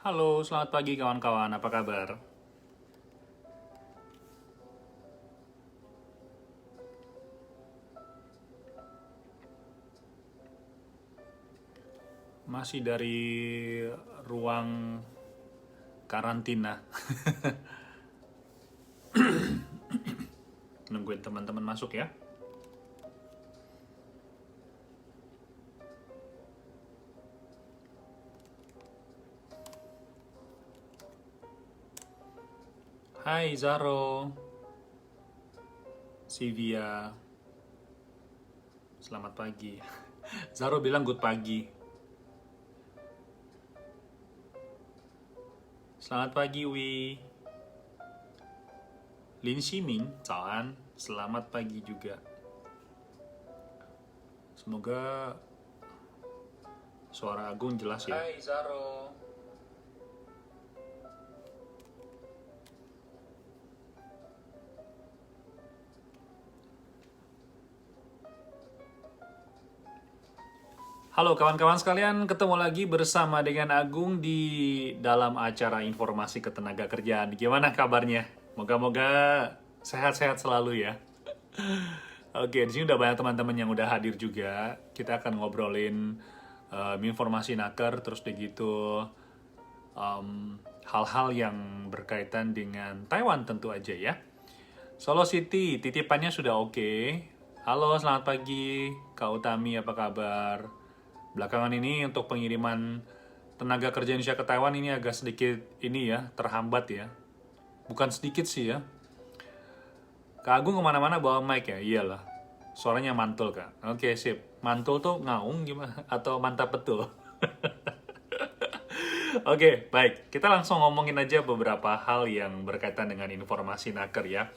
Halo, selamat pagi kawan-kawan. Apa kabar? Masih dari ruang karantina. Nungguin teman-teman masuk ya. Hai Zaro, Sivia. Selamat pagi. Zaro bilang good pagi. Selamat pagi Wi. Lin Ximing, 早安. Selamat pagi juga. Semoga suara Agung jelas ya. Hai Zaro. Halo kawan-kawan sekalian, ketemu lagi bersama dengan Agung di dalam acara informasi ketenaga kerjaan. Gimana kabarnya? Moga-moga sehat-sehat selalu ya. Oke, di sini udah banyak teman-teman yang udah hadir juga. Kita akan ngobrolin informasi naker, terus begitu hal-hal yang berkaitan dengan Taiwan tentu aja ya. Solo City, titipannya sudah oke. Halo, selamat pagi. Kak Utami, apa kabar? Belakangan ini untuk pengiriman tenaga kerja Indonesia ke Taiwan ini agak sedikit ini ya, terhambat ya. Bukan sedikit sih ya. Kak Agung kemana-mana bawa mic ya? Iyalah. Suaranya mantul Kak. Oke, sip. Mantul tuh ngaung gimana? Atau mantap betul? Oke, baik. Kita langsung ngomongin aja beberapa hal yang berkaitan dengan informasi naker ya.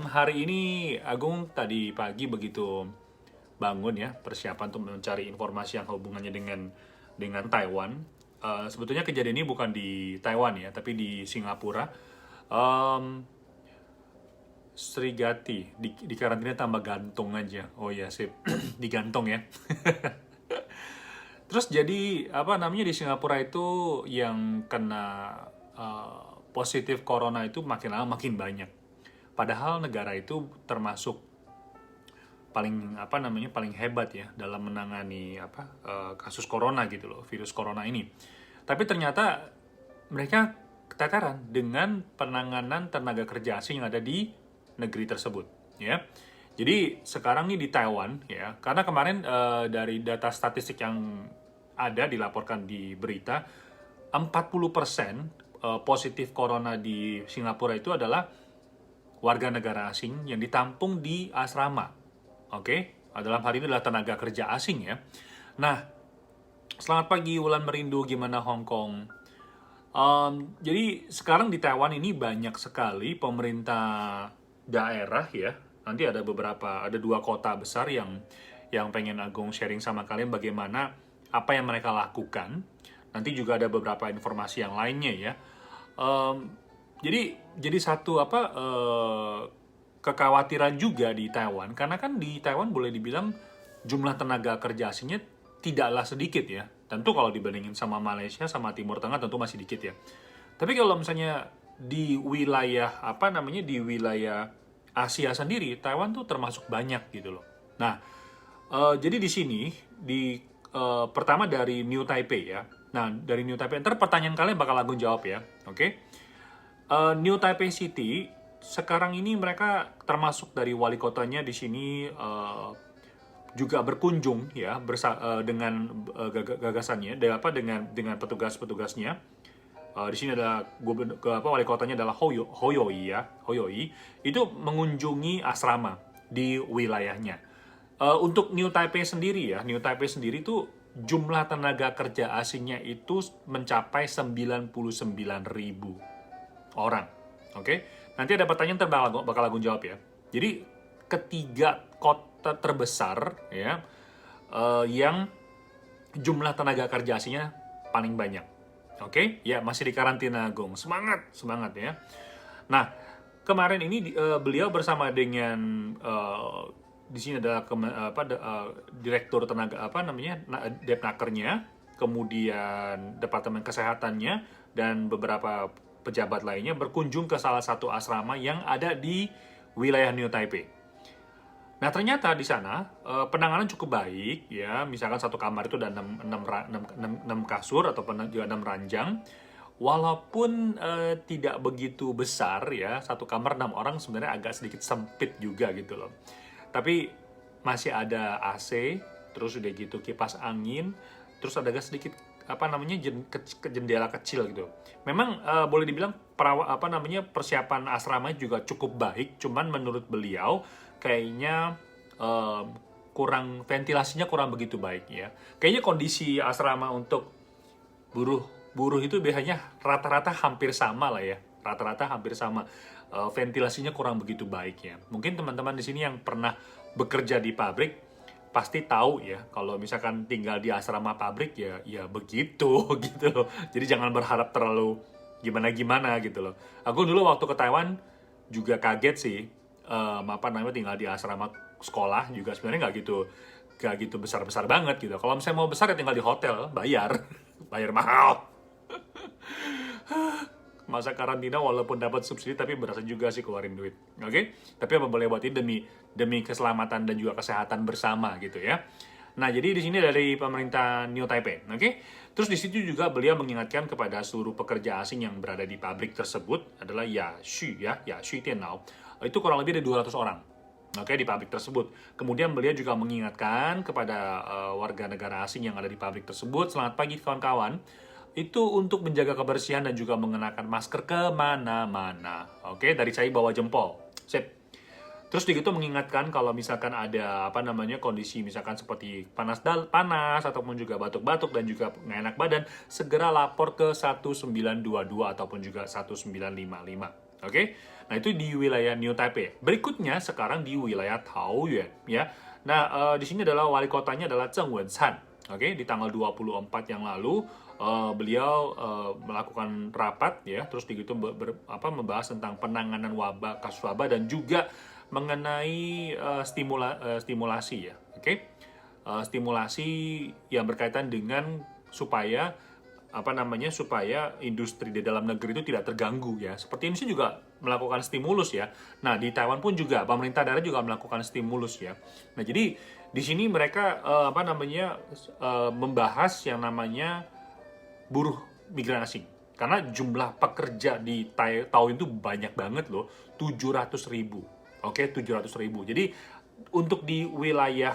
Hari ini Agung tadi pagi begitu bangun ya, persiapan untuk mencari informasi yang hubungannya dengan Taiwan. Sebetulnya kejadian ini bukan di Taiwan ya, tapi di Singapura. Srigati di karantina tambah gantung aja. Oh ya sip, digantung ya. Terus jadi apa namanya di Singapura itu yang kena positif corona itu makin lama makin banyak. Padahal negara itu termasuk paling hebat ya dalam menangani kasus corona gitu loh, virus corona ini. Tapi ternyata mereka keteteran dengan penanganan tenaga kerja asing yang ada di negeri tersebut ya. Jadi sekarang nih di Taiwan ya, karena kemarin dari data statistik yang ada dilaporkan di berita 40% positif corona di Singapura itu adalah warga negara asing yang ditampung di asrama. Oke, dalam hal ini adalah tenaga kerja asing ya. Nah, selamat pagi Wulan Merindu, gimana Hong Kong? Jadi sekarang di Taiwan ini banyak sekali pemerintah daerah ya. Nanti ada ada 2 kota besar yang pengen Agung sharing sama kalian bagaimana apa yang mereka lakukan. Nanti juga ada beberapa informasi yang lainnya ya. Jadi satu kekhawatiran juga di Taiwan, karena kan di Taiwan boleh dibilang jumlah tenaga kerja asingnya tidaklah sedikit ya. Tentu kalau dibandingin sama Malaysia sama Timur Tengah tentu masih dikit ya. Tapi kalau misalnya di wilayah di wilayah Asia sendiri, Taiwan tuh termasuk banyak gitu loh. Nah, jadi di sini pertama dari New Taipei ya. Nah, dari New Taipei, ntar pertanyaan kalian bakal Agung jawab ya, oke? New Taipei City sekarang ini mereka termasuk dari wali kotanya di sini juga berkunjung ya dengan gagasannya dengan petugas-petugasnya. Di sini ada wali kotanya adalah Hoyoi ya, Hoyoi itu mengunjungi asrama di wilayahnya. Untuk New Taipei sendiri ya, New Taipei sendiri tuh jumlah tenaga kerja asingnya itu mencapai 99.000 orang. Oke, nanti ada pertanyaan bakal Agung jawab ya. Jadi ketiga kota terbesar ya yang jumlah tenaga kerja asingnya paling banyak. Oke, ya masih di karantina Agung. Semangat ya. Nah, kemarin ini beliau bersama dengan di sini adalah direktur tenaga Depnakernya, kemudian Departemen Kesehatannya, dan beberapa pejabat lainnya berkunjung ke salah satu asrama yang ada di wilayah New Taipei. Nah, ternyata di sana penanganan cukup baik, ya. Misalkan satu kamar itu ada 6 kasur ataupun juga 6 ranjang. Walaupun tidak begitu besar, ya, satu kamar 6 orang sebenarnya agak sedikit sempit juga gitu loh. Tapi masih ada AC, terus udah gitu kipas angin, terus ada agak sedikit jendela kecil gitu. Memang boleh dibilang persiapan asrama juga cukup baik, cuman menurut beliau kayaknya ventilasinya kurang begitu baik, ya. Kayaknya kondisi asrama untuk buruh itu biasanya rata-rata hampir sama lah, ya. Rata-rata hampir sama. Ventilasinya kurang begitu baik, ya. Mungkin teman-teman di sini yang pernah bekerja di pabrik pasti tahu, ya, kalau misalkan tinggal di asrama pabrik ya begitu gitu loh. Jadi jangan berharap terlalu gimana-gimana gitu loh. Aku dulu waktu ke Taiwan juga kaget sih, tinggal di asrama sekolah juga sebenarnya nggak gitu besar-besar banget gitu. Kalau misalnya mau besar ya tinggal di hotel, bayar mahal. Masa karantina walaupun dapat subsidi tapi berasa juga sih keluarin duit. Oke? Tapi apa boleh buat ini demi keselamatan dan juga kesehatan bersama gitu, ya. Nah, jadi di sini dari pemerintah New Taipei, oke? Terus di situ juga beliau mengingatkan kepada seluruh pekerja asing yang berada di pabrik tersebut adalah Yaxu Tianao. Itu kurang lebih ada 200 orang. Oke, di pabrik tersebut. Kemudian beliau juga mengingatkan kepada warga negara asing yang ada di pabrik tersebut, selamat pagi kawan-kawan, itu untuk menjaga kebersihan dan juga mengenakan masker kemana-mana. Oke, dari saya bawa jempol. Sip. Terus begitu mengingatkan kalau misalkan ada kondisi misalkan seperti panas ataupun juga batuk-batuk dan juga nggak enak badan, segera lapor ke 1922 ataupun juga 1955. Oke? Nah, itu di wilayah New Taipei. Berikutnya sekarang di wilayah Taoyuan, ya. Nah, di sini adalah wali kotanya adalah Zheng Wensan. Oke, di tanggal 24 yang lalu beliau melakukan rapat, ya, terus begitu membahas tentang penanganan kasus wabah dan juga mengenai stimulasi, ya. Oke? Stimulasi yang berkaitan dengan supaya industri di dalam negeri itu tidak terganggu, ya. Seperti Indonesia juga melakukan stimulus, ya. Nah, di Taiwan pun juga pemerintah daerah juga melakukan stimulus, ya. Nah, jadi di sini mereka membahas yang namanya buruh migran asing. Karena jumlah pekerja di tahun itu banyak banget loh, 700.000. Oke, 700.000. Jadi untuk di wilayah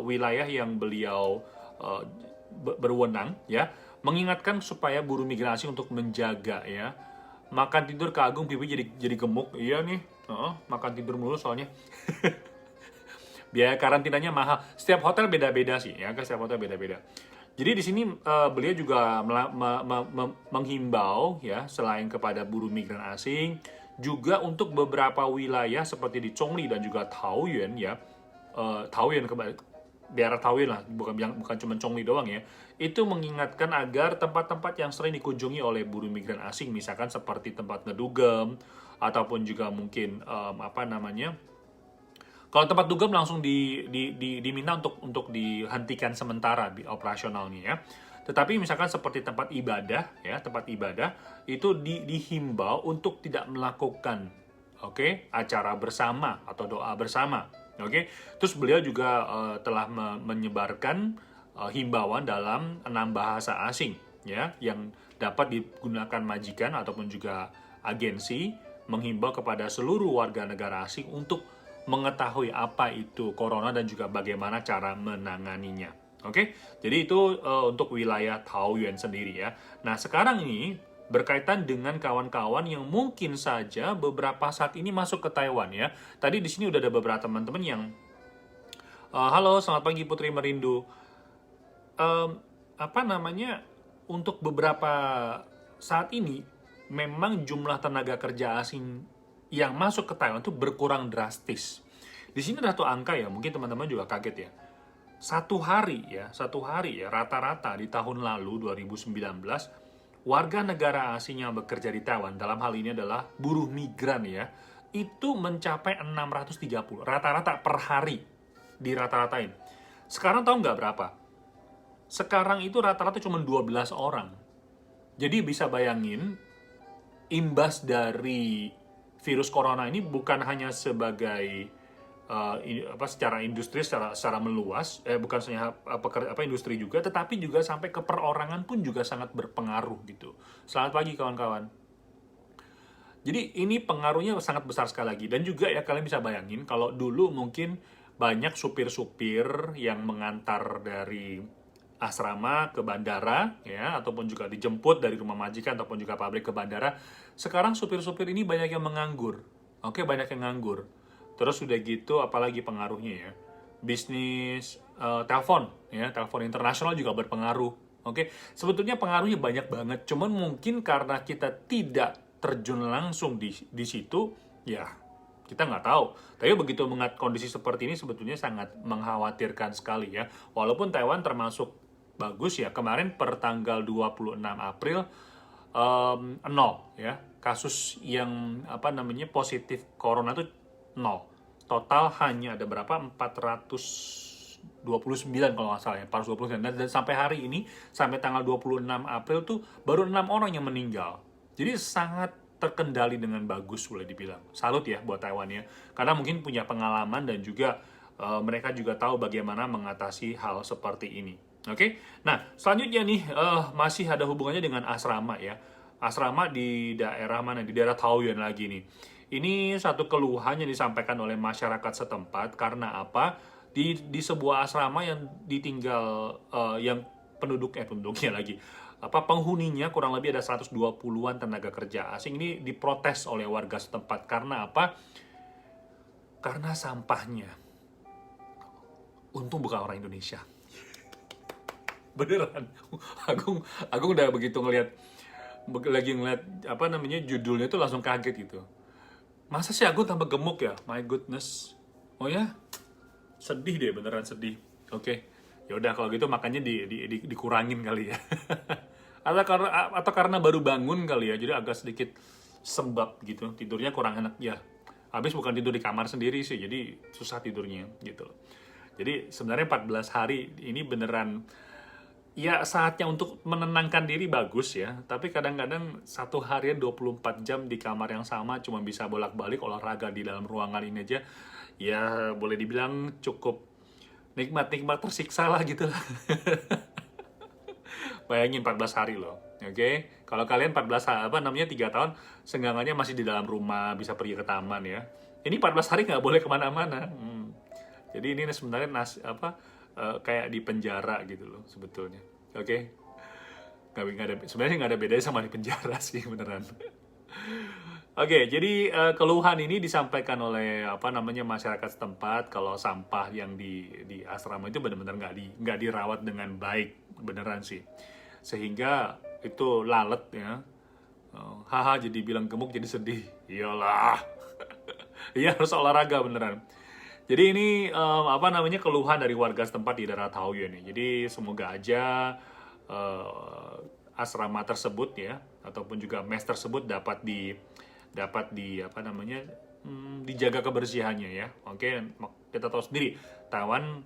wilayah yang beliau berwenang, ya, mengingatkan supaya buruh migrasi untuk menjaga, ya, makan tidur kagum pipi jadi gemuk. Iya nih, makan tidur mulu soalnya. Biaya karantinanya mahal. Setiap hotel beda-beda sih, ya, setiap hotel beda-beda. Jadi di sini beliau juga menghimbau, ya, selain kepada buruh migran asing, juga untuk beberapa wilayah seperti di Zhongli dan juga Taoyuan, ya, daerah Taoyuan lah, bukan cuma Zhongli doang, ya. Itu mengingatkan agar tempat-tempat yang sering dikunjungi oleh buruh migran asing, misalkan seperti tempat ngedugem ataupun juga mungkin kalau tempat dugem langsung diminta untuk dihentikan sementara operasionalnya, ya. Tetapi misalkan seperti tempat ibadah, ya, itu dihimbau untuk tidak melakukan acara bersama atau doa bersama. Terus beliau juga telah menyebarkan himbauan dalam 6 bahasa asing, ya, yang dapat digunakan majikan ataupun juga agensi, menghimbau kepada seluruh warga negara asing untuk mengetahui apa itu corona dan juga bagaimana cara menanganinya. Jadi itu untuk wilayah Taoyuan sendiri, ya. Nah, sekarang ini berkaitan dengan kawan-kawan yang mungkin saja beberapa saat ini masuk ke Taiwan, ya. Tadi di sini udah ada beberapa teman-teman yang halo, selamat pagi Putri Merindu. Untuk beberapa saat ini memang jumlah tenaga kerja asing yang masuk ke Taiwan itu berkurang drastis. Di sini ada satu angka, ya, mungkin teman-teman juga kaget, ya. Satu hari ya, rata-rata di tahun lalu 2019, warga negara asing yang bekerja di Taiwan, dalam hal ini adalah buruh migran, ya, itu mencapai 630, rata-rata per hari, dirata-ratain. Sekarang tahu nggak berapa? sekarang itu rata-rata cuma 12 orang. Jadi bisa bayangin, imbas dari virus corona ini bukan hanya sebagai secara industri secara meluas, bukan hanya industri juga, tetapi juga sampai ke perorangan pun juga sangat berpengaruh gitu. Selamat pagi kawan-kawan. Jadi ini pengaruhnya sangat besar sekali lagi. Dan juga ya kalian bisa bayangin kalau dulu mungkin banyak supir-supir yang mengantar dari asrama ke bandara ya, ataupun juga dijemput dari rumah majikan ataupun juga pabrik ke bandara. Sekarang supir-supir ini banyak yang menganggur. Oke, banyak yang nganggur. Terus udah gitu apalagi pengaruhnya ya. Bisnis telepon ya, telepon internasional juga berpengaruh. Oke, sebetulnya pengaruhnya banyak banget. Cuman mungkin karena kita tidak terjun langsung di situ, ya kita nggak tahu. Tapi begitu mengat kondisi seperti ini sebetulnya sangat mengkhawatirkan sekali ya. Walaupun Taiwan termasuk bagus ya. Kemarin per tanggal 26 April 0 ya. Kasus yang positif corona itu 0. Total hanya ada berapa? 429 kalau nggak salah ya, 429. Dan sampai hari ini, sampai tanggal 26 April tuh baru 6 orang yang meninggal. Jadi sangat terkendali dengan bagus boleh dibilang. Salut ya buat Taiwan ya. Karena mungkin punya pengalaman dan juga mereka juga tahu bagaimana mengatasi hal seperti ini. Oke? Nah, selanjutnya nih masih ada hubungannya dengan asrama ya. Asrama di daerah mana? Di daerah Taoyuan lagi nih. Ini satu keluhan yang disampaikan oleh masyarakat setempat karena apa? Di sebuah asrama yang ditinggal yang penduduknya lagi. Penghuninya kurang lebih ada 120-an tenaga kerja asing, ini diprotes oleh warga setempat karena apa? Karena sampahnya. Untung bukan orang Indonesia. Beneran. Agung udah begitu ngelihat judulnya itu langsung kaget gitu. Masa sih aku tambah gemuk ya? My goodness. Oh ya? Sedih deh, beneran sedih. Oke. Ya udah kalau gitu makanya dikurangin kali ya. atau karena baru bangun kali ya. Jadi agak sedikit sembab gitu. Tidurnya kurang enak ya. Habis bukan tidur di kamar sendiri sih. Jadi susah tidurnya gitu. Jadi sebenarnya 14 hari ini beneran ya saatnya untuk menenangkan diri bagus ya, tapi kadang-kadang satu harian 24 jam di kamar yang sama cuma bisa bolak-balik olahraga di dalam ruangan ini aja, ya boleh dibilang cukup nikmat tersiksa lah gitu lah. Bayangin 14 hari loh, oke? Kalau kalian 3 tahun, seenggaknya masih di dalam rumah, bisa pergi ke taman ya. Ini 14 hari nggak boleh kemana-mana. Jadi ini sebenarnya kayak di penjara gitu loh sebetulnya. Oke? Sebenarnya nggak ada bedanya sama di penjara sih beneran. Oke, jadi keluhan ini disampaikan oleh masyarakat setempat kalau sampah yang di asrama itu benar-benar nggak dirawat dengan baik, beneran sih. Sehingga itu lalet ya. Haha, jadi bilang gemuk jadi sedih. Iyalah. Iya, harus olahraga beneran. Jadi ini keluhan dari warga setempat di daerah Taoyuan nih. Jadi semoga aja asrama tersebut ya ataupun juga mes tersebut dapat dijaga kebersihannya ya. Oke, kita tahu sendiri Taiwan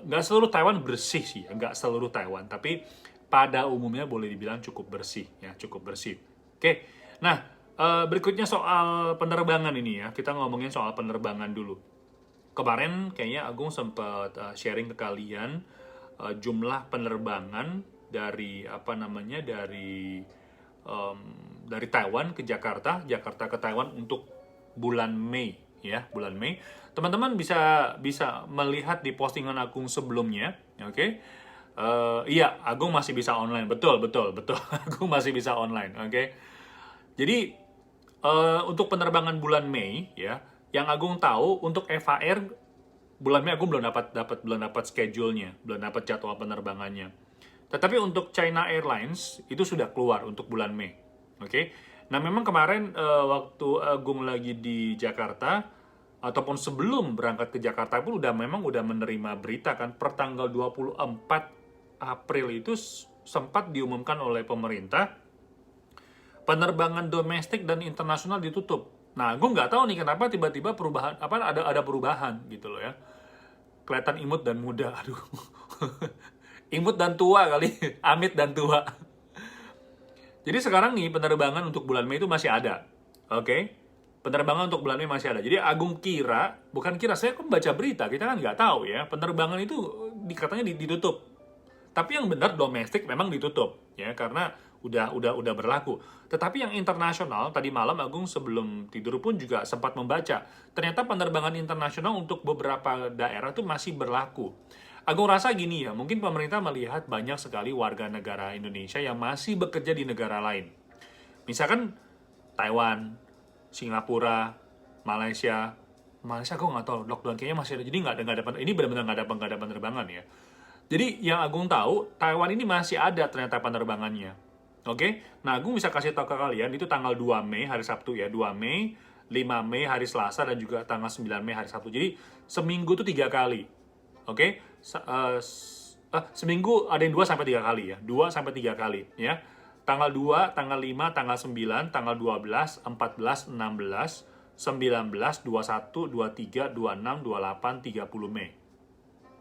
nggak seluruh Taiwan bersih sih, nggak seluruh Taiwan, tapi pada umumnya boleh dibilang cukup bersih ya, cukup bersih. Oke, nah berikutnya soal penerbangan ini ya, kita ngomongin soal penerbangan dulu. Kemarin kayaknya Agung sempat sharing ke kalian jumlah penerbangan dari dari Taiwan ke Jakarta ke Taiwan untuk bulan Mei ya, bulan Mei. Teman-teman bisa melihat di postingan Agung sebelumnya, oke? Iya, Agung masih bisa online, betul. Agung masih bisa online, oke? Jadi untuk penerbangan bulan Mei ya, yang Agung tahu untuk EVA Air bulan Mei Agung belum dapat schedule-nya, belum dapat jadwal penerbangannya. Tetapi untuk China Airlines itu sudah keluar untuk bulan Mei. Oke. Nah, memang kemarin waktu Agung lagi di Jakarta ataupun sebelum berangkat ke Jakarta pun udah menerima berita kan per tanggal 24 April itu sempat diumumkan oleh pemerintah penerbangan domestik dan internasional ditutup. Nah, gue nggak tahu nih kenapa tiba-tiba ada perubahan gitu loh ya. Kelihatan imut dan muda, aduh. Imut dan tua kali, Amit dan tua. Jadi sekarang nih penerbangan untuk bulan Mei itu masih ada. Oke? Penerbangan untuk bulan Mei masih ada. Jadi Agung kira, bukan kira, saya kan baca berita, kita kan nggak tahu ya. Penerbangan itu katanya ditutup. Tapi yang benar domestik memang ditutup ya karena udah berlaku. Tetapi yang internasional tadi malam Agung sebelum tidur pun juga sempat membaca. Ternyata penerbangan internasional untuk beberapa daerah itu masih berlaku. Agung rasa gini ya, mungkin pemerintah melihat banyak sekali warga negara Indonesia yang masih bekerja di negara lain. Misalkan Taiwan, Singapura, Malaysia. Malaysia aku nggak tahu, lockdown kayaknya masih ada. Jadi ini benar-benar nggak ada penerbangan ya. Jadi yang Agung tahu, Taiwan ini masih ada ternyata penerbangannya. Oke? Nah, Agung bisa kasih tahu ke kalian, itu tanggal 2 Mei, hari Sabtu ya. 2 Mei, 5 Mei, hari Selasa, dan juga tanggal 9 Mei, hari Sabtu. Jadi, seminggu itu 3 kali. Oke? Seminggu ada yang 2 sampai 3 kali ya. 2 sampai 3 kali ya. Tanggal 2, tanggal 5, tanggal 9, tanggal 12, 14, 16, 19, 21, 23, 26, 28, 30 Mei.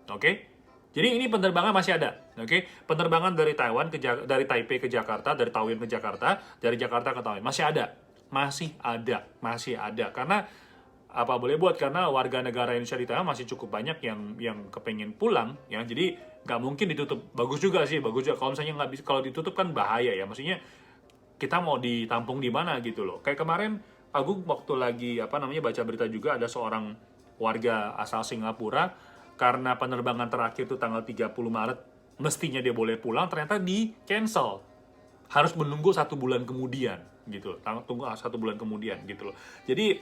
Oke? Jadi ini penerbangan masih ada, oke? Penerbangan dari Taiwan dari Taipei ke Jakarta, dari Taoyuan ke Jakarta, dari Jakarta ke Taoyuan masih ada. Karena apa boleh buat karena warga negara Indonesia di Taiwan masih cukup banyak yang kepengen pulang, ya. Jadi nggak mungkin ditutup. Bagus juga. Kalau misalnya nggak bisa, kalau ditutup kan bahaya ya. Maksudnya kita mau ditampung di mana gitu loh. Kayak kemarin Agung waktu lagi baca berita juga ada seorang warga asal Singapura. Karena penerbangan terakhir itu tanggal 30 Maret, mestinya dia boleh pulang, ternyata di cancel. Harus menunggu 1 bulan kemudian, gitu. Tunggu 1 bulan kemudian, gitu loh. Jadi,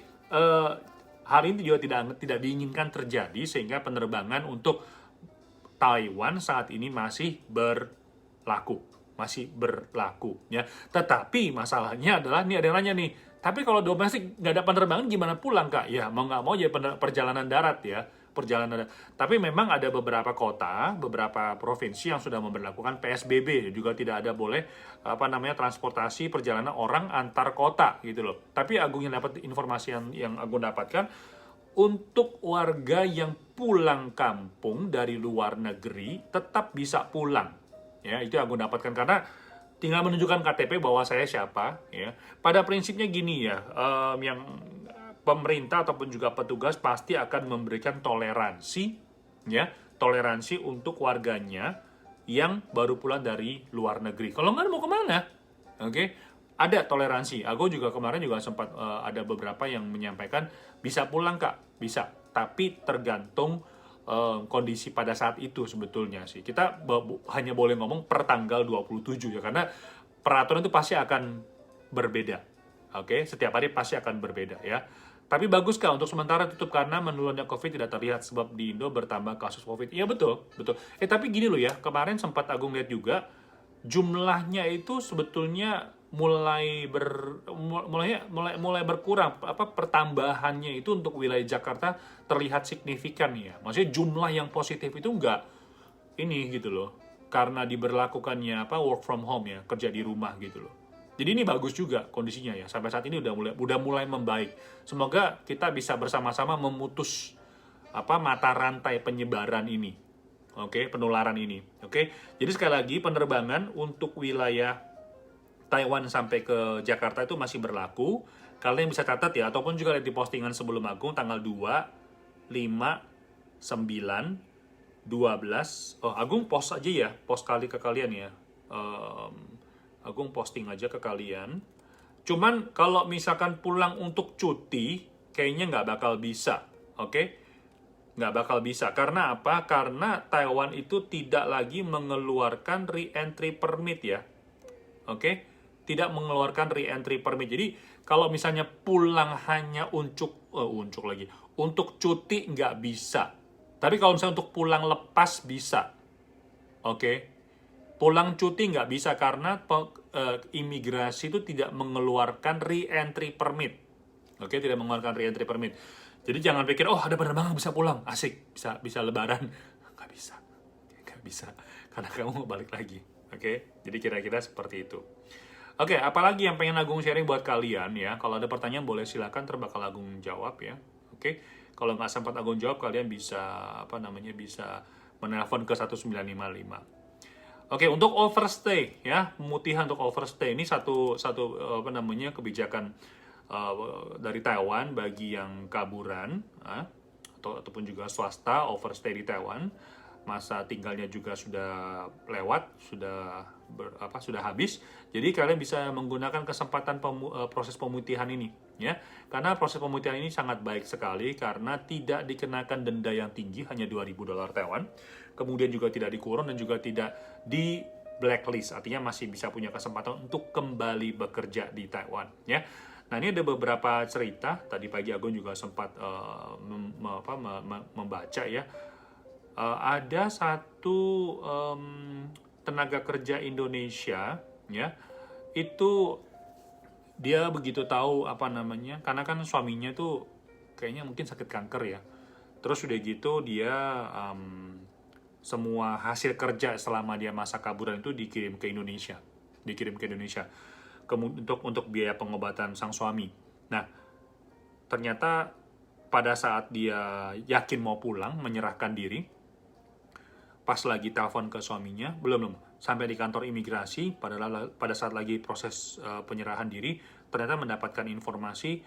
hari ini juga tidak diinginkan terjadi, sehingga penerbangan untuk Taiwan saat ini masih berlaku. Ya. Tetapi masalahnya adalah, nih ada yang nanya nih, tapi kalau domestik nggak ada penerbangan gimana pulang, Kak? Ya, mau nggak mau jadi perjalanan darat ya. Tapi memang ada beberapa kota, beberapa provinsi yang sudah memberlakukan PSBB, juga tidak ada boleh transportasi perjalanan orang antar kota gitu loh. Tapi Agung yang dapat informasi yang Agung dapatkan untuk warga yang pulang kampung dari luar negeri tetap bisa pulang. Ya, itu yang Agung dapatkan karena tinggal menunjukkan KTP bahwa saya siapa ya. Pada prinsipnya gini ya, yang pemerintah ataupun juga petugas pasti akan memberikan toleransi untuk warganya yang baru pulang dari luar negeri. Kalau nggak mau kemana? Oke, ada toleransi. Aku juga kemarin juga sempat ada beberapa yang menyampaikan bisa pulang, Kak, bisa. Tapi tergantung kondisi pada saat itu sebetulnya sih. Kita hanya boleh ngomong per tanggal 27 ya, karena peraturan itu pasti akan berbeda. Oke, setiap hari pasti akan berbeda ya. Tapi bagus Kak, untuk sementara tutup karena menurunnya COVID tidak terlihat sebab di Indo bertambah kasus COVID. Iya betul. Tapi gini loh ya, kemarin sempat Agung lihat juga jumlahnya itu sebetulnya mulai berkurang. Pertambahannya itu untuk wilayah Jakarta terlihat signifikan ya. Maksudnya jumlah yang positif itu enggak ini gitu loh. Karena diberlakukannya work from home ya, kerja di rumah gitu loh. Jadi ini bagus juga kondisinya ya. Sampai saat ini udah mulai membaik. Semoga kita bisa bersama-sama memutus mata rantai penyebaran ini. Oke, penularan ini. Oke. Jadi sekali lagi penerbangan untuk wilayah Taiwan sampai ke Jakarta itu masih berlaku. Kalian bisa catat ya, ataupun juga lihat di postingan sebelum Agung tanggal 2, 5, 9, 12. Oh, Agung post aja ya, post kali ke kalian ya. Agung posting aja ke kalian. Cuman kalau misalkan pulang untuk cuti, kayaknya nggak bakal bisa. Oke? Nggak bakal bisa. Karena apa? Karena Taiwan itu tidak lagi mengeluarkan re-entry permit ya. Oke? Tidak mengeluarkan re-entry permit. Jadi, kalau misalnya pulang hanya untuk cuti nggak bisa. Tapi kalau misalnya untuk pulang lepas bisa. Oke? Pulang cuti nggak bisa karena imigrasi itu tidak mengeluarkan re-entry permit. Oke, tidak mengeluarkan re-entry permit. Jadi jangan pikir, ada penerbangan bisa pulang, asik, bisa lebaran. Nggak bisa. Karena kamu mau balik lagi. Oke, jadi kira-kira seperti itu. Oke, apalagi yang pengen Agung sharing buat kalian ya. Kalau ada pertanyaan boleh silakan, bakal Agung jawab ya. Oke, kalau nggak sempat Agung jawab, kalian bisa bisa menelpon ke 1955. Oke, untuk overstay ya, pemutihan untuk overstay ini satu satu apa namanya kebijakan eh, dari Taiwan bagi yang kaburan ataupun juga swasta overstay di Taiwan, masa tinggalnya juga sudah lewat, sudah habis. Jadi kalian bisa menggunakan kesempatan proses pemutihan ini ya. Karena proses pemutihan ini sangat baik sekali karena tidak dikenakan denda yang tinggi, hanya $2.000 Taiwan. Kemudian juga tidak dikurung dan juga tidak di blacklist, artinya masih bisa punya kesempatan untuk kembali bekerja di Taiwan ya. Nah, ini ada beberapa cerita, tadi pagi Agun juga sempat membaca ya. Ada satu tenaga kerja Indonesia ya, itu dia begitu tahu apa namanya, karena kan suaminya tuh kayaknya mungkin sakit kanker ya. Terus udah gitu dia semua hasil kerja selama dia masa kaburan itu dikirim ke Indonesia, untuk biaya pengobatan sang suami. Nah, ternyata pada saat dia yakin mau pulang, menyerahkan diri, pas lagi telepon ke suaminya, belum sampai di kantor imigrasi, pada saat lagi proses penyerahan diri, ternyata mendapatkan informasi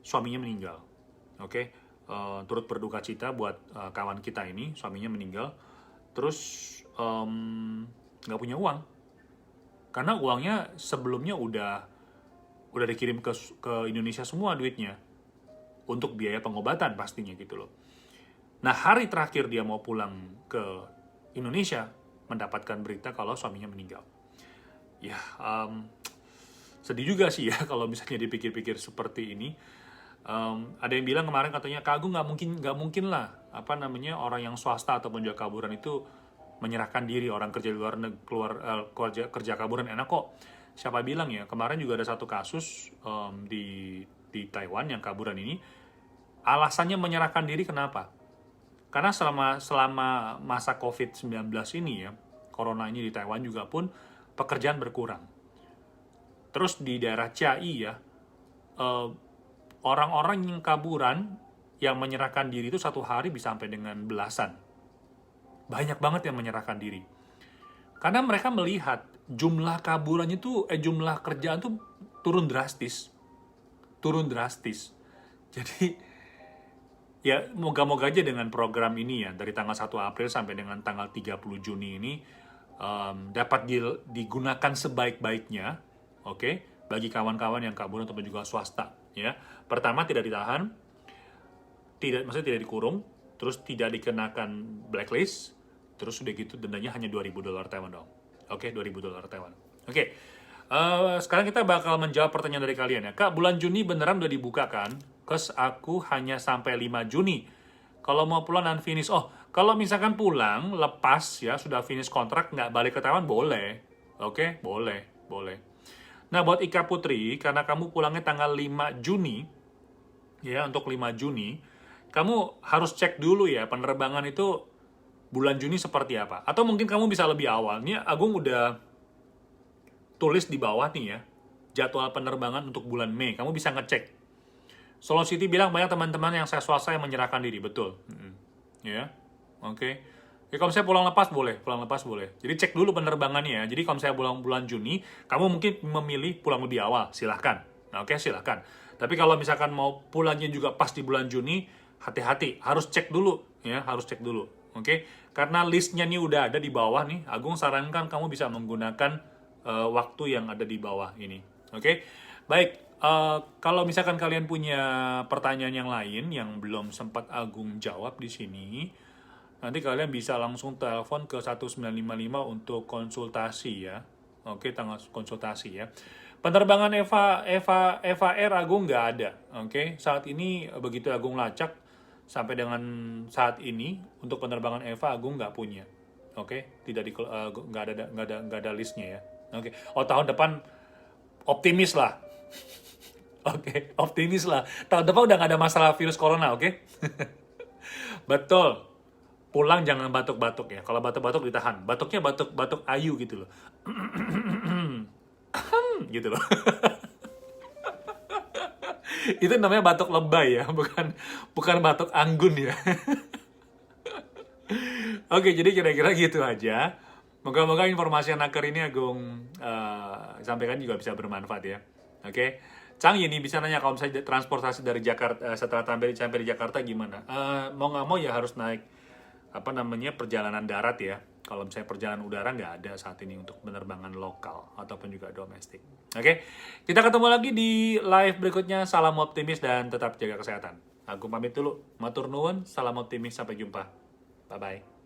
suaminya meninggal. Oke, turut berduka cita buat kawan kita ini, suaminya meninggal. Terus nggak punya uang, karena uangnya sebelumnya udah dikirim ke Indonesia semua duitnya untuk biaya pengobatan pastinya gitu loh. Nah, hari terakhir dia mau pulang ke Indonesia mendapatkan berita kalau suaminya meninggal. Ya, sedih juga sih ya kalau misalnya dipikir-pikir seperti ini. Ada yang bilang kemarin katanya, Kak Agung nggak mungkin lah apa namanya orang yang swasta ataupun juga kaburan itu menyerahkan diri, orang kerja di luar kerja kaburan enak kok. Siapa bilang ya, kemarin juga ada satu kasus di Taiwan yang kaburan ini, alasannya menyerahkan diri kenapa? Karena selama masa COVID-19 ini ya, corona ini di Taiwan juga pun pekerjaan berkurang. Terus di daerah Chiayi ya, orang-orang yang kaburan yang menyerahkan diri itu satu hari bisa sampai dengan belasan. Banyak banget yang menyerahkan diri. Karena mereka melihat jumlah kaburannya itu, jumlah kerjaan tuh turun drastis. Jadi, ya moga-moga aja dengan program ini ya, dari tanggal 1 April sampai dengan tanggal 30 Juni ini, dapat digunakan sebaik-baiknya, oke, bagi kawan-kawan yang kaburan ataupun juga swasta. Ya, pertama tidak ditahan, maksudnya tidak dikurung, terus tidak dikenakan blacklist, terus udah gitu dendanya hanya $2.000 Taiwan dong. Oke, $2.000 Taiwan. Oke, sekarang kita bakal menjawab pertanyaan dari kalian ya. Kak, bulan Juni beneran udah dibuka kan? Kes aku hanya sampai 5 Juni. Kalau mau pulang dan finish, kalau misalkan pulang, lepas ya, sudah finish kontrak, nggak balik ke Taiwan, boleh. Oke, boleh. Nah, buat Ika Putri, karena kamu pulangnya tanggal 5 Juni, ya, untuk 5 Juni, kamu harus cek dulu ya, penerbangan itu bulan Juni seperti apa. Atau mungkin kamu bisa lebih awal. Ini Agung udah tulis di bawah nih ya, jadwal penerbangan untuk bulan Mei. Kamu bisa ngecek. Solo City bilang banyak teman-teman yang saya swasta yang menyerahkan diri, betul. Ya, oke. Ya, kalau saya pulang lepas boleh. Jadi cek dulu penerbangannya ya. Jadi kalau saya pulang bulan Juni, kamu mungkin memilih pulang lebih awal, silahkan. Nah, oke, silahkan. Tapi kalau misalkan mau pulangnya juga pas di bulan Juni, hati-hati, harus cek dulu ya, oke? Karena listnya nih udah ada di bawah nih. Agung sarankan kamu bisa menggunakan waktu yang ada di bawah ini, oke? Baik, kalau misalkan kalian punya pertanyaan yang lain yang belum sempat Agung jawab di sini, nanti kalian bisa langsung telepon ke 1955 untuk konsultasi ya. Oke, tanggal konsultasi ya. Penerbangan Eva Air Agung nggak ada. Oke, saat ini begitu Agung lacak sampai dengan saat ini untuk penerbangan Eva Agung nggak punya. Oke, nggak ada listnya ya. Oke, tahun depan optimis lah. Oke, optimis lah. Tahun depan udah nggak ada masalah virus corona, oke? Betul. Pulang jangan batuk-batuk ya. Kalau batuk-batuk ditahan. Batuknya batuk ayu gitu loh. Gitu loh. Itu namanya batuk lebay ya, bukan batuk anggun ya. Oke, jadi kira-kira gitu aja. Moga-moga informasi yang naker ini Agung sampaikan juga bisa bermanfaat ya. Oke. Cang ini bisa nanya kalau misalnya transportasi dari Jakarta setelah sampai di Jakarta gimana? Mau nggak mau ya harus naik apa namanya perjalanan darat ya. Kalau misalnya perjalanan udara nggak ada saat ini untuk penerbangan lokal ataupun juga domestik. Oke, kita ketemu lagi di live berikutnya. Salam optimis dan tetap jaga kesehatan. Aku pamit dulu. Matur nuwun, salam optimis, sampai jumpa. Bye-bye.